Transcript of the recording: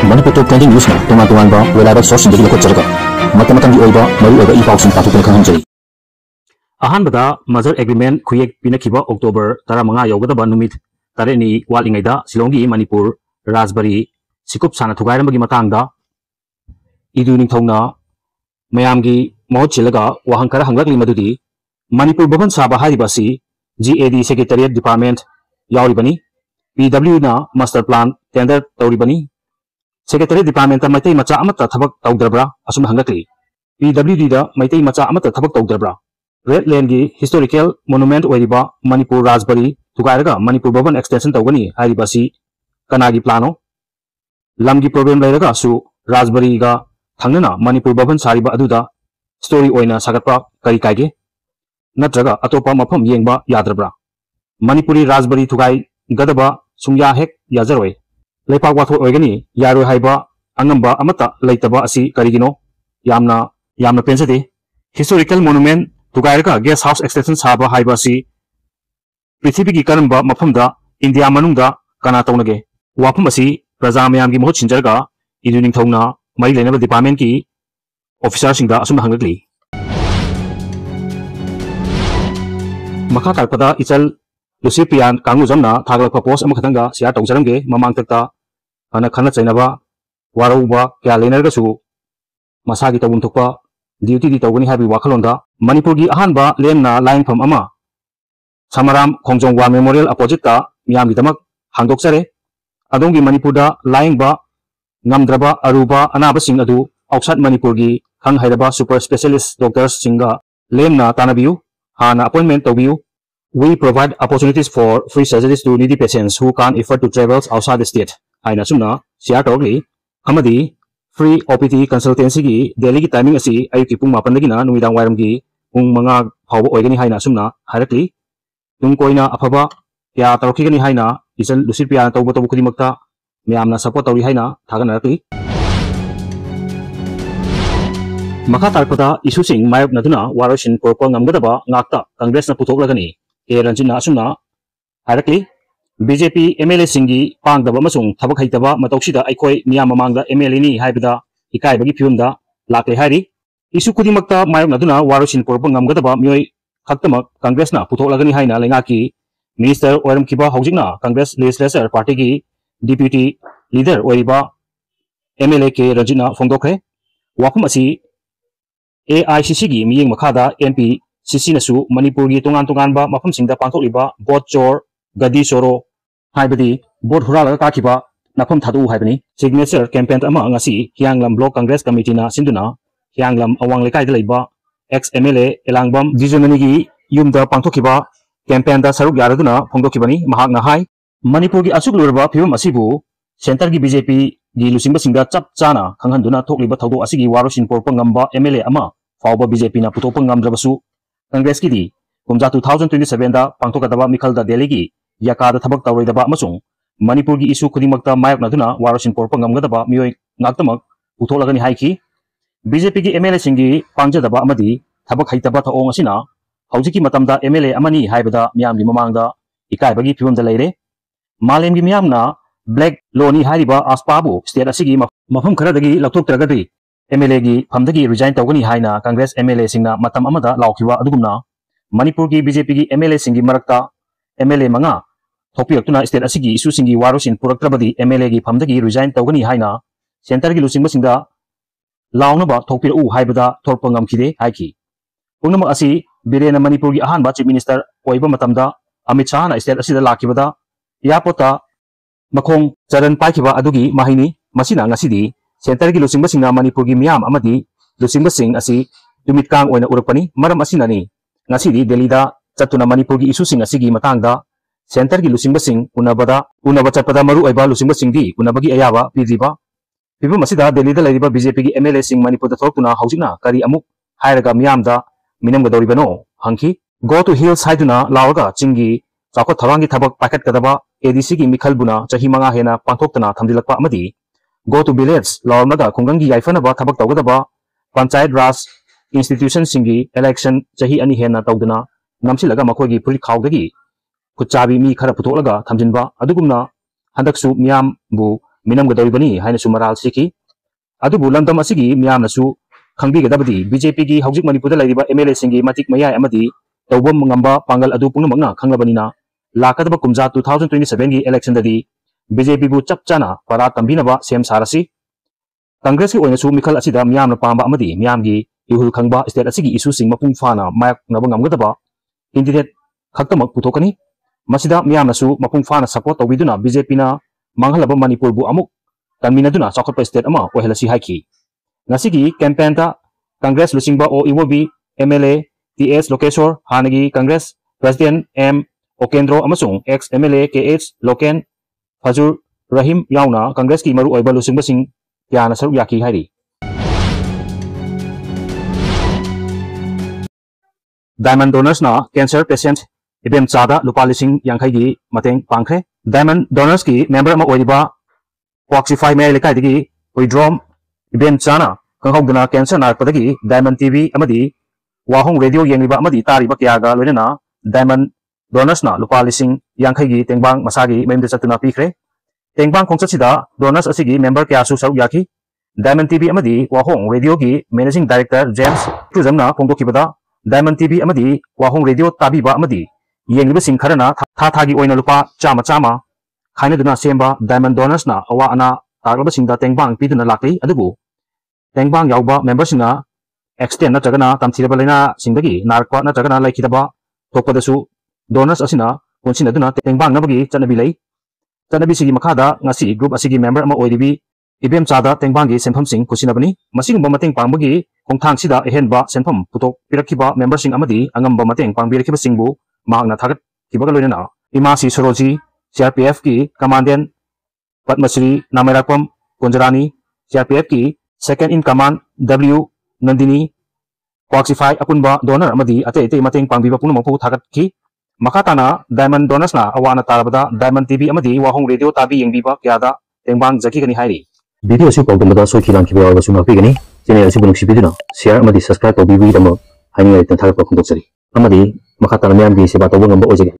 Manipur Top 20 News na tungan-tungan ba wala ba source hindi ko tsarga matamatang di oiba maru oiba ipausin patutunan kang hanjay ahanbada major agreement khuyek pinakiba October 15 yaugadaba numit tare ni walingaida Silongi Manipur Rajbari Sikup sana thugairambagi matangda idu ningthongna mayamgi mahut chilaga wahang kara hanglakli madudi Manipur Bhavan Saba haribasi GAD Secretariat Department yauribani PW na master plan tender tauribani Secretary Department Maitai Macha Amata Thabak Taudrabra Asum Hangakli PWD da Maitai Macha Amata Thabak Taudrabra Red Land gi Historical Monument Oiriba Manipur Rajbari Thugairaga Manipur Bhavan Extension Tawgani Haribasi Kanagi Plano Lamgi Problem Lairaga Su Rajbari ga Thangnana Manipur Bhavan Sariba Aduda Story Oina Sagatpa Kari Kaige Natraga Atopa Mafam Yengba Yadrabra Manipuri Rajbari Thugai Gadaba Sungya Hek Yazaroi Lepak Watho Oigani Yaro Haiba Angamba Amata Laitaba Asi Karigino Yamna Pensate Historical Monument Tugairaka Guest House Extension Saba Haiba Si Prithibi Karamba Mafamda India Manungda Kanatonage Wapum Asi Prazamayamgi Mohot Sinjarga Iduning Thongna Mai Lenaba Department Ki Officer Singda Asum Hangagli Maka Kalpada Ichal Lucipian Kangu Zamna Thagla Propose Amakatanga Sia Tongsaramge Mamang Takta Ana Khana Chainaba Warauba Kya Lenergasu Masagi Tawun Thukpa Duty di Tawani Habi Wakalonda Manipur gi Ahanba Lemna Lying Pham Ama Samaram Khongjong War Memorial Opposite ta Miyam Gidamak Hangdoksare Adongi Manipur da Lying ba Ngamdraba Aruba Anaba Sing Adu Outside Manipur gi Khang Haidaba Super Specialist Doctors Singa Lemna Tanabiu Hana appointment Tobiu We provide opportunities for free surgeries to needy patients who can't afford to travel outside the state. Aina sumna siya tawagli hamadi free OPT consultancy gi daily gi timing asi ayuki pung 8 dagina numidang wairam gi pung mga phawba oigani haina sumna harakli tung koina afaba ya tawki gani haina isal lusipia tawba tabu khudimakta miyamna support tawri haina thaganarakli Maka tarpada isu sing mayop naduna warasin porpa ngamgadaba ngakta Congress na putoklagani Ranjina Asumna Harakli BJP MLA Singi Pangdaba Masung Tabak Haitaba Mataushida Aikoi Miyamamanga MLA ni Haibida Ikai Bagi Piumda Lakle Hari Isu Kudimakta Mayok Naduna Warusin Porpangam Gadaba Myoy Khaktamak Congress na Putoklagani Haina Lengaki Minister Oiram Kiba Haujingna Congress Legislature Party Gi Deputy Leader Oiriba MLA K Ranjina Fongdokhe Wapum Asi AICC Gi Miyeng Makada MP Sisi nasu Manipur gi tungan ba mafam singda pangthokliba bot chor gadi soro haibadi bot hurala kakiba nafam thadu haibani signature campaign ama ngasi Hianglam Block Congress Committee na sinduna Hianglam awang lekai da leiba ex MLA Elangbam Dijonani gi yumda pangthokiba campaign da saruk yaraduna phongdokibani mahak na hai Manipur gi asuk lurba phibam asibu center gi BJP gi lusingba singda chap chana khanghanduna thokliba thodo asigi warosin porpa ngamba MLA ama fawba BJP na putopa ngamdrabasu Congress ki di kumja 2027 da pangthokadaba mikhal da Delhi gi yakada thabak tawroidaba amasung Manipur gi isu khudimakta mayok naduna warasin porpa ngamgadaba miyoi ngaktamak utholagani haiki BJP gi MLA singi pangjadaba amadi thabak haitaba thaong asina haujiki matamda MLA amani haibada miyam gi mamangda ikaibagi phibamda leire malem gi miyamna black loni hariba aspabu state asigi mafam kharadagi laktoktragadi MLA gi phamdagi resign tawgani haina Congress MLA singna matam amada laukhiwa adugumna Manipur gi BJP gi MLA singi marakta MLA manga thokpiyaktuna state asigi isu singi warusin puraktrabadi MLA gi phamdagi resign tawgani haina center gi lusingba singda launaba thokpiru haibada thorpa ngamkhide haiki pungnama asi birena Manipur gi ahanba chief minister oiba matamda Amit Shah na state asida lakibada yapota makhong charan paikiba adugi mahini masina ngasidi Center gi lusingba singna Manipur gi miyam amadi lusingba sing asi tumitkang oina urapani maram asinani ngasidi Delhi da chatuna Manipur gi isu sing asigi matangda center gi lusingba sing unaba chatpada maru aiba lusingba sing di unabagi ayaba pidriba pibam asida Delhi da leriba BJP gi MLA sing Manipur da thokuna haujina kari amuk hairaga miyam da minamga doribano hangki go to hills haiduna lawaga chingi chakot thawangi thabak paket kadaba ADC gi mikhalbuna chahi manga hena pangthoktana thamdilakpa amadi Go to village Lawmaga Kungangi Yaifanaba Tabak Tawgadaba Panchayat Raj Institution Singi Election Chahi Ani Hena Tawdana Namsilaga Makogi Puri Kaudagi Kuchabi Mi Kara Putolaga Tamjinba Adugumna Handaksu Miam Bu मिनमगदौरिबनी हाइनसु मराल सिखि अदुबु लमदम असिगी मियामनसु खंगबिगदबदी BJP की हौजिक मणिपुरदा लैरिबा एमएलए सिंगी मतिक मयाय अमदी तौबम ngamba पांगल अदु पुंगमंगना खंगलबनिना लाकदबा कुमजा 2027 की इलेक्शन ददी बीजेपी बु चपचाना परा तंबिनबा सेम सारसी कांग्रेस की ओइनसु मिखल असिदा मियामना पांबा अमदी मियामगी इहुल खंगबा स्टेट असिगी इशू सिंग मपुंग फाना मायक नबा ngamgadaba इंडिडेट खक्तमक पुथोकनी मसिदा मियामनसु मपुंग फाना सपोर्ट तौबिदुना बीजेपी ना मांगहलबा मणिपुर बु अमुक तंबिनदुना चौखटपा स्टेट अमा ओहेलसी हाइखी ngasigi campaign ta कांग्रेस लुसिंगबा O Ibobi MLA T S Lokeshwar हानगी कांग्रेस प्रेसिडेंट एम ओकेंद्रो अमसुंग ex MLA K H Loken Fajur Rahim याउना कांग्रेस की मरु ओइबा लुसिंगबसिंग याना सरुक याकी हाइरी डायमंड डोनर्स ना कैंसर पेशेंट इबेम चादा लुपा लिसिंग यांखाई की मतेंग पांखरे डायमंड डोनर्स की मेंबर अमा ओइबा क्वाक्सिफाई मे लेकाइदगी विड्रॉम इबेम चाना कंहौदना कैंसर नारपदगी डायमंड टीवी अमदी वाहोंग रेडियो येंगिबा अमदी तारिबा क्यागा लोइना डायमंड डोनर्स ना लुपा लिसिंग यांखाई की तेंगबांग मसागी मेमदे चतुना पीखरे तेंगबांग खोंगचसिदा डोनर्स असिगी मेंबर क्यासु सरुक याकी डायमंड टीवी अमदी वाहोंग रेडियो की मैनेजिंग डायरेक्टर जेम्स टुजमना फोंदोखिबदा डायमंड टीवी अमदी वाहोंग रेडियो ताबीबा अमदी येंगिबसिंग खरना थाथागी ओइना लुपा चामा चामा खाइनदुना सेंबा डायमंड डोनर्स ना अवा अना तागलबसिंगदा तेंगबांग पीदुना लाक्ली अदुबु तेंगबांग याउबा मेंबरसिंगा एक्सटेंड नत्रगना तमथिरबा लेना सिंगदगी नारकपा नत्रगना लाइखिदबा थोपदसु डोनर्स असिना कोनसिनदुना तेंगबांग नबगी चनबी लई चनबीसिगी मखादा ngasi ग्रुप असिगी मेंबर अमा ओइरिबी इबेम चादा तेंगबांगी सेंफमसिंग खुसिनबनी मसिगुंबा मतेंग पांगबगी खोंथांगसिदा एहेनबा सेंफम पुतोक पिरखिबा मेंबरसिंग अमदी अंगंबा मतेंग पांगबिरखिबसिंगबु मांगना थागत किबगा लोइना इमासी सरोजी सीआरपीएफ की कमांडेंट पद्मश्री नामेरापम कुंजरानी सीआरपीएफ की second in command W Nandini क्वाक्सिफाई अपुनबा डोनर अमदी अते अते मतेंग पांगबिबा पुनमपु थागतखि मखाताना डायमंड डोनर्स ना अवाना तारबदा डायमंड टीवी अमदी वाहोंग रेडियो ताबी येंबिबा क्यादा तेंगबांग जकीगनी हाइरी वीडियो असि पौदमदा सोखिलांग किबा वागसु नापिगनी चैनल असि बुनुक्सि बिदुना शेयर अमदी सब्सक्राइब तौबिबि दम हाइनी थागतपा खुंदोकसरी अमदी मखाताना म्यामगी सेवा तौबा ngamba ओजगे।